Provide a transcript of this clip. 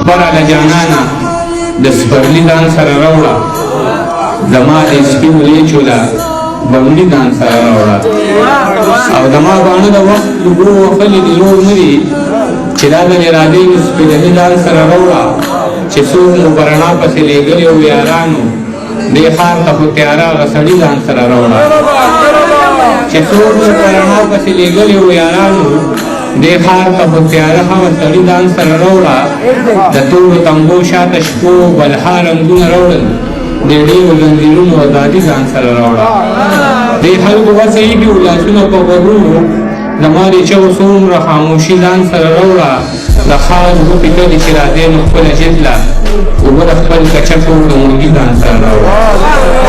براله جانانه د سپرلی ځان سره راوړه زما د سپینو لیچو له بنګړي ځان سره راوړه او زما باڼه د وخت لوګو وهلي دي نور نه دي چې دا د ارادې سپینلي ځان سره راوړه چې څوک مو په رڼا پسې لېږلي وو یارانو دې ښار ته خو تیاره هغه سړي ځان سره راوړه چې څوک مو په رڼا پسې لېږلي وو یارانو دې ښار ته خو تیاره هغه سړي ځان سره راوړه د تورو تنګو شاته شپو بلها رنګونه راوړل د ډېرو زنځیرونو ازادي ځان سره راوړه دې خلکو وسیږي لاسونه په غوږونو زما د چغو څومره خاموشي ځان سره راوړه د خاص غوټې کلي چې راځې نو خپله جدله اوبه د خپل کچکو د مرګي ځان سره راوړه